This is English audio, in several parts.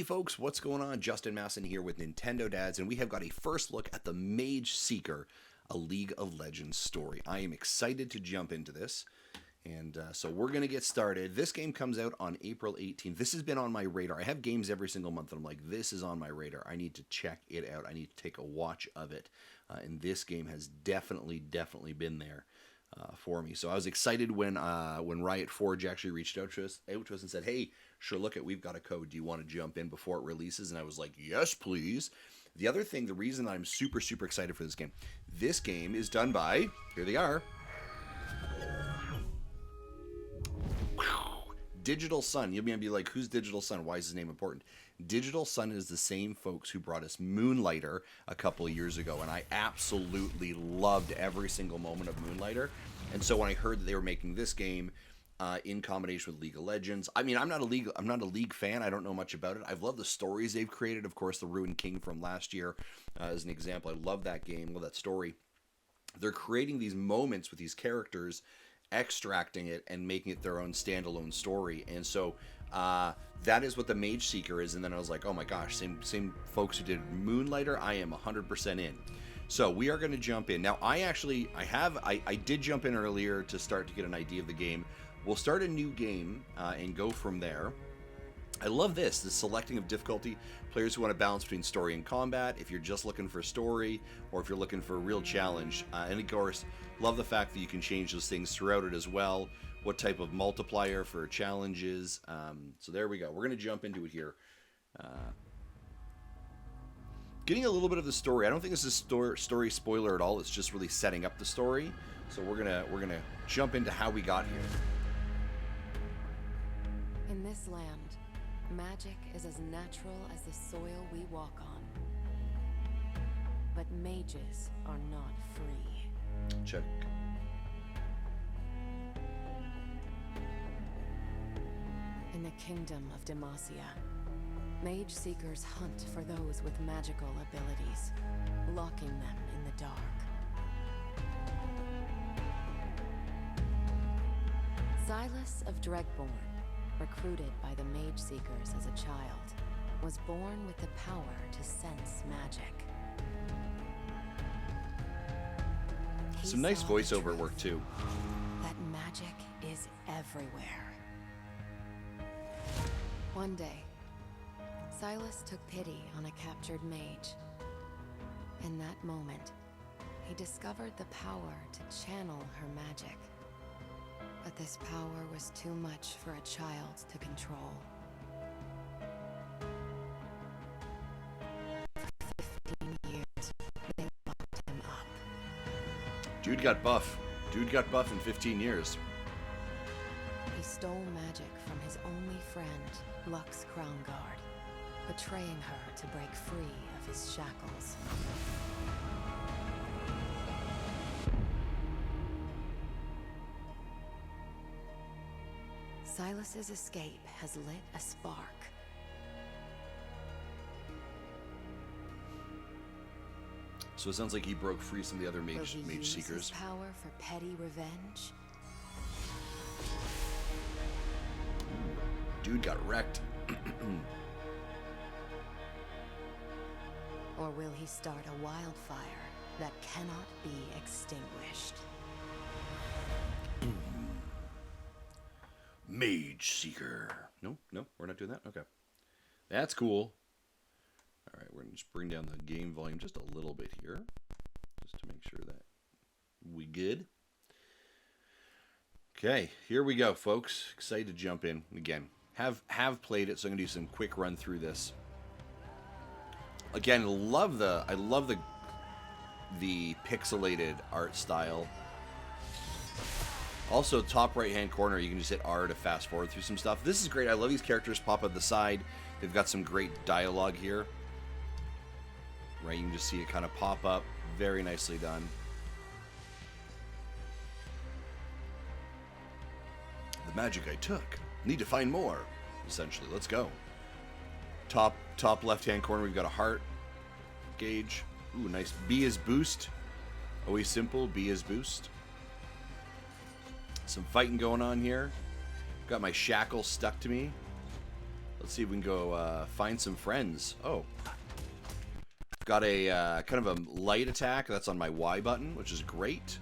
folks, what's going on? Justin Masson here with Nintendo Dads, and we have got a first look at the MageSeeker, a League of Legends story. I am excited to jump into this, and so we're going to get started. This game comes out on April 18th. This has been on my radar. I have games every single month, and I'm like, this is on my radar. I need to check it out. I need to take a watch of it, and this game has definitely been there for me. So I was excited when Riot Forge actually reached out to us and said, hey, sure, look at, we've got a code. Do you want to jump in before it releases? And I was like, yes, please. The other thing, the reason I'm super excited for this game is done by, here they are, Digital Sun. You'll be like, who's Digital Sun? Why is his name important? Digital Sun is the same folks who brought us Moonlighter a couple of years ago, and I absolutely loved every single moment of Moonlighter. And so when I heard that they were making this game in combination with League of Legends, I mean, I'm not a League fan. I don't know much about it. I've loved the stories they've created. Of course, the Ruined King from last year is an example. I love that game, love that story. They're creating these moments with these characters, extracting it and making it their own standalone story. And so that is what the MageSeeker is. And then I was like, oh my gosh, same folks who did Moonlighter, I am 100% in. So we are going to jump in. Now, I did jump in earlier to start to get an idea of the game. We'll start a new game and go from there. I love the selecting of difficulty. Players who want to balance between story and combat, if you're just looking for a story, or if you're looking for a real challenge. And of course, love the fact that you can change those things throughout it as well. What type of multiplier for challenges. So there we go. We're going to jump into it here. Getting a little bit of the story. I don't think this is story spoiler at all. It's just really setting up the story. So we're gonna jump into how we got here. In this land, magic is as natural as the soil we walk on. But mages are not free. Check. In the kingdom of Demacia, MageSeekers hunt for those with magical abilities, locking them in the dark. Silas of Dregborn, recruited by the MageSeekers as a child, was born with the power to sense magic. Some nice voiceover work too. That magic is everywhere. One day, Silas took pity on a captured mage. In that moment, he discovered the power to channel her magic. But this power was too much for a child to control. For 15 years, they locked him up. Dude got buff. Dude got buff in 15 years. He stole magic from his only friend, Lux Crownguard, betraying her to break free of his shackles. Silas's escape has lit a spark. So it sounds like he broke free some of the other Will he use MageSeekers. his power for petty revenge? Dude got wrecked. Or will he start a wildfire that cannot be extinguished? MageSeeker. No, we're not doing that? Okay. That's cool. Alright, we're going to just bring down the game volume just a little bit here. Just to make sure that we good. Okay, here we go, folks. Excited to jump in. Again, have played it, so I'm going to do some quick run through this. Again, I love the pixelated art style. Also, top right-hand corner, you can just hit R to fast forward through some stuff. This is great. I love these characters pop up the side. They've got some great dialogue here. Right, you can just see it kind of pop up. Very nicely done. The magic I took. Need to find more, essentially. Let's go. Top left-hand corner, we've got a heart gauge. Ooh, nice. B is boost. Always simple. B is boost. Some fighting going on here. Got my shackle stuck to me. Let's see if we can go find some friends. Oh. Got a kind of a light attack. That's on my Y button, which is great.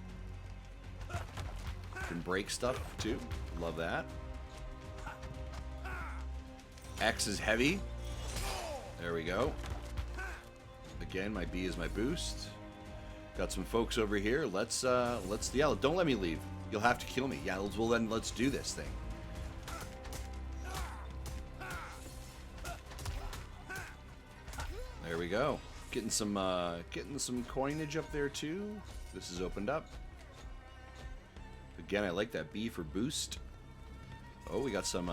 Can break stuff, too. Love that. X is heavy. There we go. Again, my B is my boost. Got some folks over here. Let's yeah, don't let me leave. You'll have to kill me. Yeah, well then let's do this thing. There we go. Getting some coinage up there too. This is opened up. Again, I like that B for boost. Oh, we got some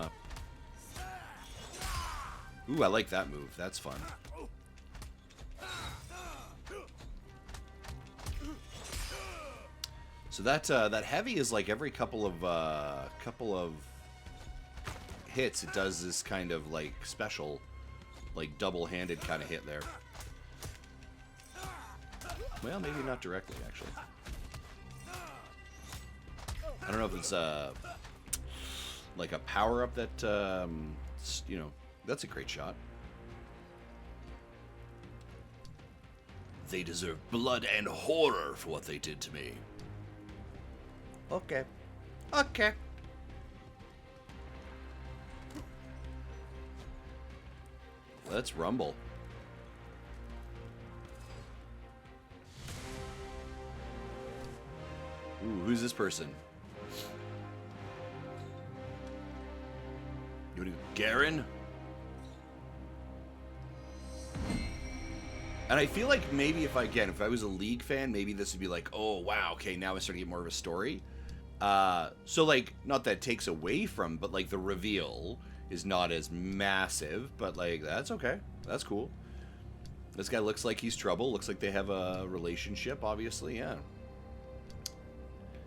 ooh, I like that move. That's fun. So that heavy is like every couple of hits, it does this kind of like special, like double-handed kind of hit there. Well, maybe not directly, actually. I don't know if it's like a power-up that you know. That's a great shot. They deserve blood and horror for what they did to me. Okay. Okay. Let's rumble. Ooh, who's this person? You wanna go Garen? And I feel like maybe if I was a League fan, maybe this would be like, oh wow, okay, now I'm starting to get more of a story. So like, not that it takes away from, but like the reveal is not as massive, but like, that's okay. That's cool. This guy looks like he's trouble. Looks like they have a relationship, obviously, yeah.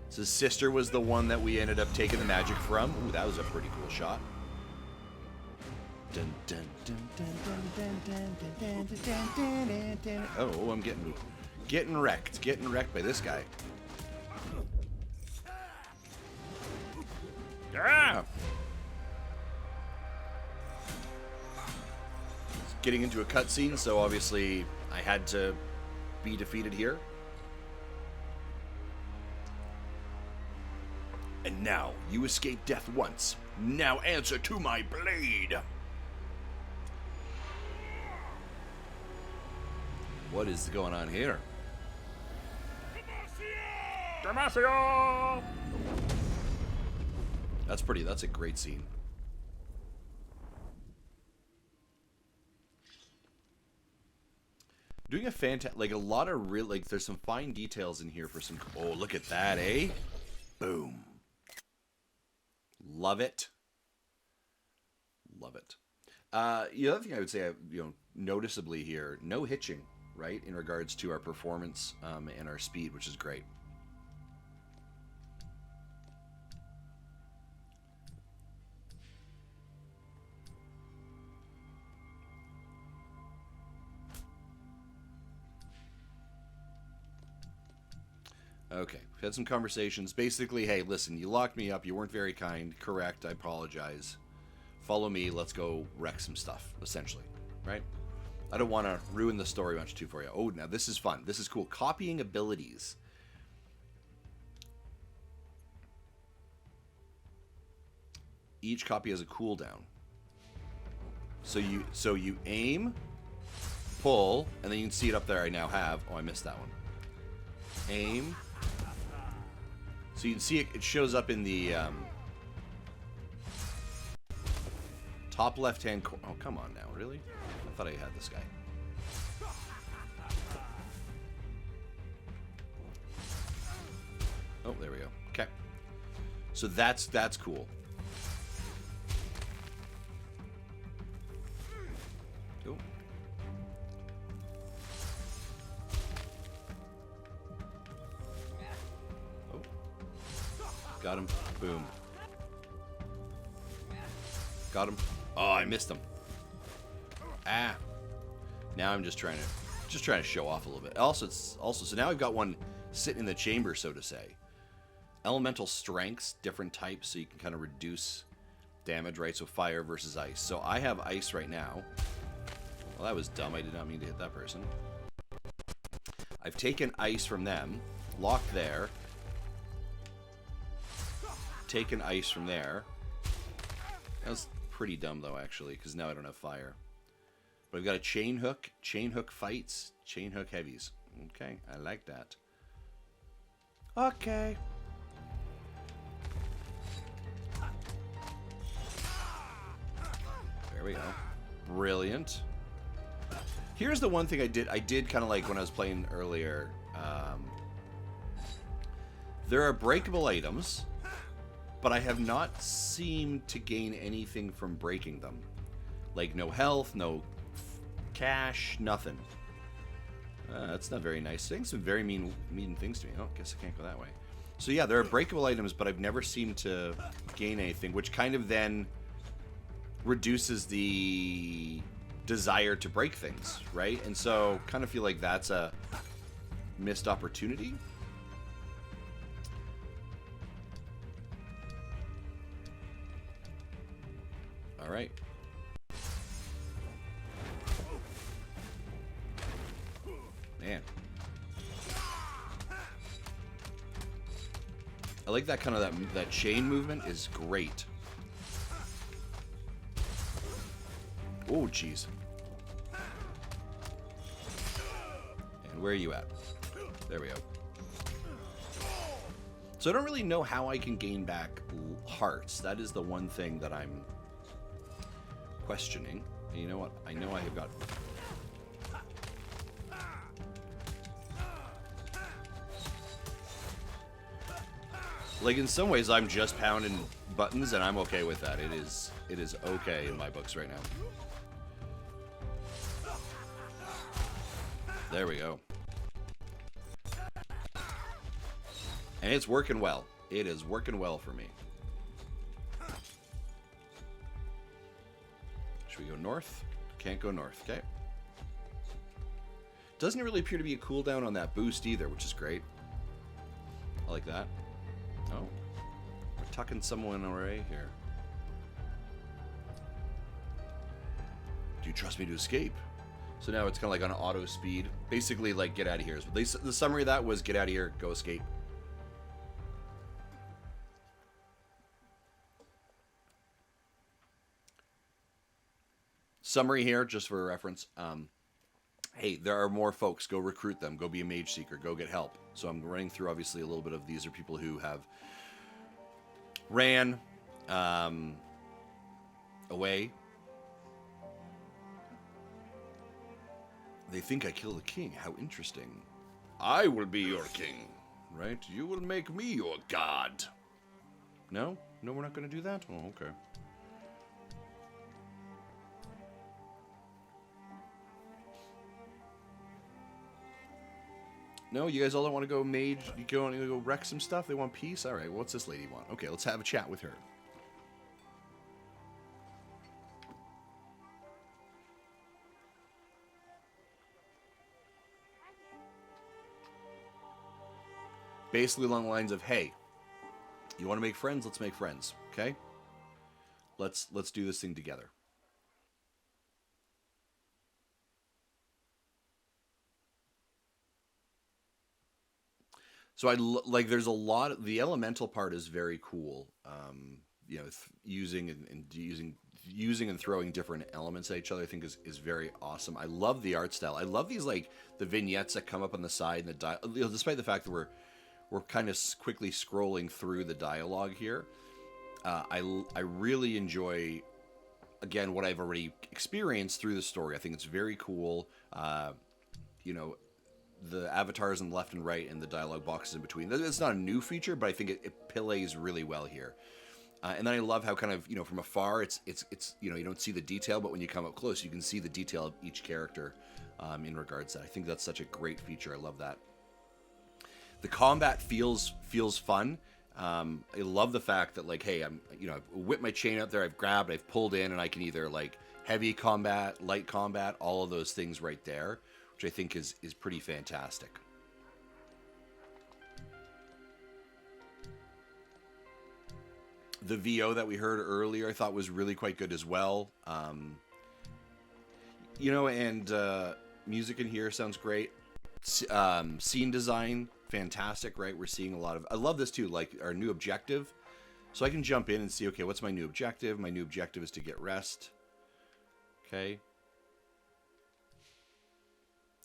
So his sister was the one that we ended up taking the magic from. Ooh, that was a pretty cool shot. Dun, dun, dun, dun, dun, dun, dun, dun, dun, dun, dun. Oh, I'm getting wrecked by this guy. Ah! Getting into a cutscene, so obviously I had to be defeated here. And now you escaped death once. Now answer to my blade. What is going on here? Damasio! That's a great scene. Doing a like a lot of real, like there's some fine details in here for some, oh, look at that, eh? Boom. Love it. Love it. The other thing I would say, noticeably here, no hitching, right, in regards to our performance and our speed, which is great. Okay, we've had some conversations. Basically, hey, listen, you locked me up. You weren't very kind. Correct. I apologize. Follow me. Let's go wreck some stuff, essentially. Right? I don't want to ruin the story much too for you. Oh, now this is fun. This is cool. Copying abilities. Each copy has a cooldown. So you aim, pull, and then you can see it up there. I now have. Oh, I missed that one. Aim. So you can see it shows up in the top left-hand corner. Oh, come on now. Really? I thought I had this guy. Oh, there we go. Okay. So that's cool. Cool. Got him. Boom. Got him. Oh, I missed him. Ah. Now I'm just trying to show off a little bit. Also, so now I've got one sitting in the chamber, so to say. Elemental strengths, different types, so you can kind of reduce damage, right? So fire versus ice. So I have ice right now. Well, that was dumb. I did not mean to hit that person. I've taken ice from them. Locked there. Taken ice from there. That was pretty dumb, though, actually, because now I don't have fire. But I've got a chain hook fights, chain hook heavies. Okay, I like that. Okay. There we go. Brilliant. Here's the one thing I did kind of like when I was playing earlier. There are breakable items, but I have not seemed to gain anything from breaking them. Like no health, no cash, nothing. That's not very nice. Saying some very mean things to me. Oh, guess I can't go that way. So yeah, there are breakable items, but I've never seemed to gain anything, which kind of then reduces the desire to break things, right? And so kind of feel like that's a missed opportunity. All right. Man. I like that kind of that chain movement is great. Oh, jeez. And where are you at? There we go. So I don't really know how I can gain back hearts. That is the one thing that I'm questioning. And you know what? I know I have got... Like, in some ways, I'm just pounding buttons, and I'm okay with that. It is okay in my books right now. There we go. And it's working well. It is working well for me. Should we go north? Can't go north. Okay. Doesn't really appear to be a cooldown on that boost either, which is great. I like that. Oh. We're tucking someone away here. Do you trust me to escape? So now it's kind of like on auto speed. Basically, like, get out of here. The summary of that was get out of here, go escape. Summary here, just for reference. Hey, there are more folks. Go recruit them. Go be a MageSeeker. Go get help. So I'm running through, obviously, a little bit of these are people who have ran away. They think I killed the king. How interesting. I will be your king, right? You will make me your god. No? No, we're not going to do that? Oh, okay. No, you guys all don't want to go mage? You want to go wreck some stuff? They want peace? All right, what's this lady want? Okay, let's have a chat with her. Basically along the lines of, hey, you want to make friends? Let's make friends, okay? Let's do this thing together. So like there's a lot of, the elemental part is very cool. You know, using and throwing different elements at each other, I think is very awesome. I love the art style. I love these, like, the vignettes that come up on the side and the despite the fact that we're kind of quickly scrolling through the dialogue here. I really enjoy, again, what I've already experienced through the story. I think it's very cool. You know, the avatars on the left and right and the dialogue boxes in between. It's not a new feature, but I think it plays really well here. And then I love how kind of, you know, from afar, it's you know, you don't see the detail, but when you come up close, you can see the detail of each character in regards to that. I think that's such a great feature. I love that. The combat feels fun. I love the fact that, like, hey, I've whipped my chain out there, I've grabbed, I've pulled in, and I can either, like, heavy combat, light combat, all of those things right there, which I think is pretty fantastic. The VO that we heard earlier I thought was really quite good as well. And music in here sounds great. Scene design, fantastic, right? We're seeing a lot of... I love this too, like our new objective. So I can jump in and see, okay, what's my new objective? My new objective is to get rest. Okay.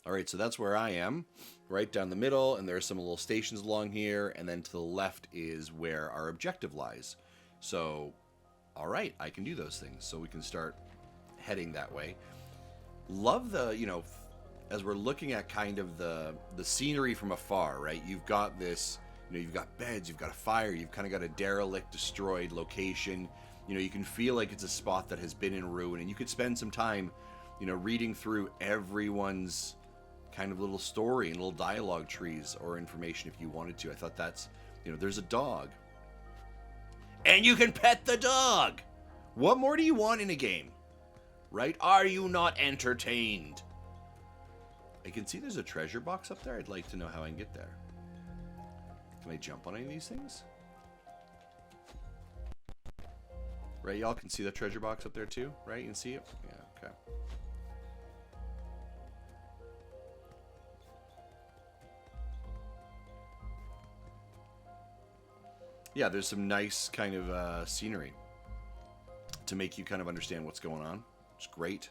All right, so that's where I am, right down the middle, and there are some little stations along here, and then to the left is where our objective lies. So, all right, I can do those things. So we can start heading that way. Love the, as we're looking at kind of the scenery from afar, right? You've got this, you've got beds, you've got a fire, you've kind of got a derelict, destroyed location. You can feel like it's a spot that has been in ruin, and you could spend some time, reading through everyone's kind of little story and little dialogue trees or information if you wanted to. I thought that's, there's a dog. And you can pet the dog! What more do you want in a game? Right? Are you not entertained? I can see there's a treasure box up there. I'd like to know how I can get there. Can I jump on any of these things? Right, y'all can see the treasure box up there too, right? You can see it? Yeah, okay. Yeah, there's some nice kind of scenery to make you kind of understand what's going on. It's great.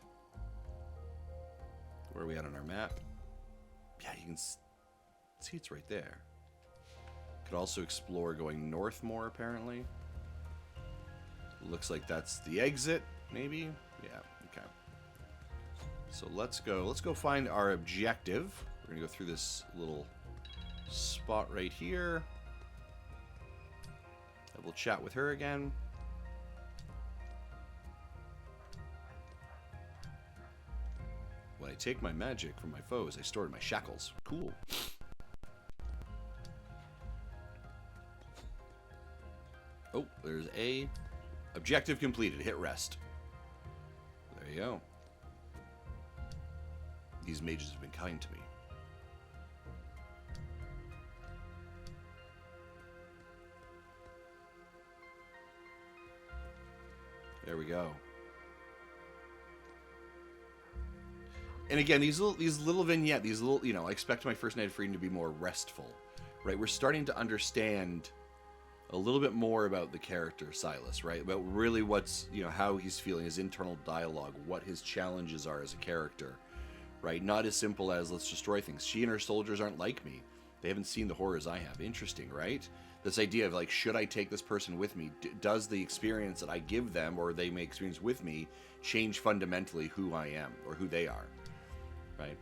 Where are we at on our map? Yeah, you can see it's right there. Could also explore going north more, apparently. Looks like that's the exit, maybe? Yeah, okay. So let's go find our objective. We're gonna go through this little spot right here. We'll chat with her again. When I take my magic from my foes, I store it in my shackles. Cool. Oh, there's a objective completed. Hit rest. There you go. These mages have been kind to me. There we go. And again, these little vignette, I expect my first night of freedom to be more restful, right? We're starting to understand a little bit more about the character Silas, right? About really what's, how he's feeling, his internal dialogue, what his challenges are as a character, right? Not as simple as let's destroy things. She and her soldiers aren't like me. They haven't seen the horrors I have. Interesting, right? This idea of like, should I take this person with me? Does the experience that I give them or they may experience with me change fundamentally who I am or who they are, right?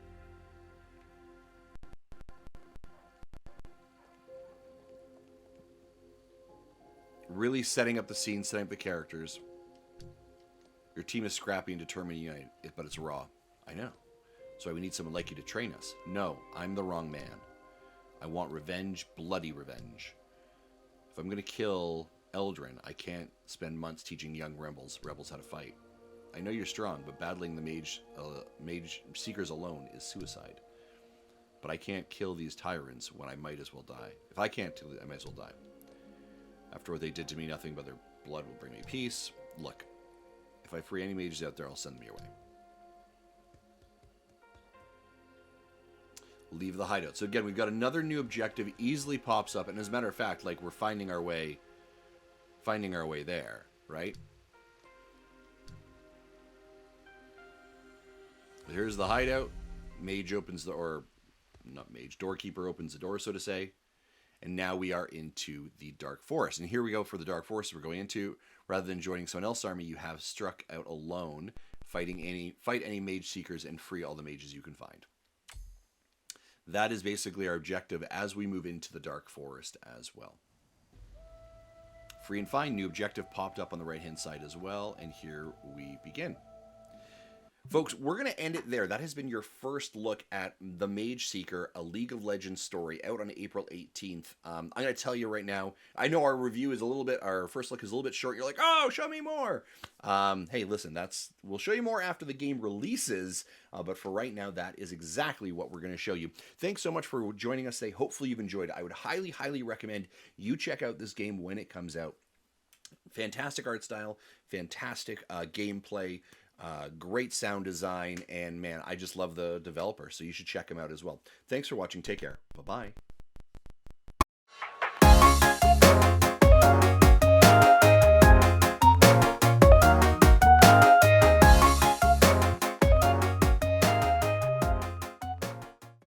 Really setting up the scene, setting up the characters. Your team is scrappy and determined to unite, but it's raw. I know. So we need someone like you to train us. No, I'm the wrong man. I want revenge, bloody revenge. If I'm going to kill Eldrin, I can't spend months teaching young rebels how to fight. I know you're strong, but battling the mage seekers alone is suicide. But I can't kill these tyrants when I might as well die. If I can't do it, I might as well die. After what they did to me, nothing but their blood will bring me peace. Look, if I free any mages out there, I'll send them your way. Leave the hideout. So again, we've got another new objective, easily pops up, and as a matter of fact, like we're finding our way there, right? Here's the hideout. Mage opens the, or not mage, doorkeeper opens the door, so to say. And now we are into the Dark Forest. And here we go for the Dark Forest we're going into. Rather than joining someone else's army, you have struck out alone, fight any mage seekers and free all the mages you can find. That is basically our objective as we move into the Dark Forest as well. Free and find, new objective popped up on the right-hand side as well, and here we begin. Folks, we're going to end it there. That has been your first look at the MageSeeker, a League of Legends story out on April 18th. I'm going to tell you right now, I know our review is a little bit, our first look is a little bit short. You're like, oh, show me more. Hey, listen, we'll show you more after the game releases, but for right now, that is exactly what we're going to show you. Thanks so much for joining us today. Hopefully you've enjoyed it. I would highly, highly recommend you check out this game when it comes out. Fantastic art style, fantastic gameplay, great sound design, and man, I just love the developer, so you should check him out as well. Thanks for watching. Take care. Bye bye.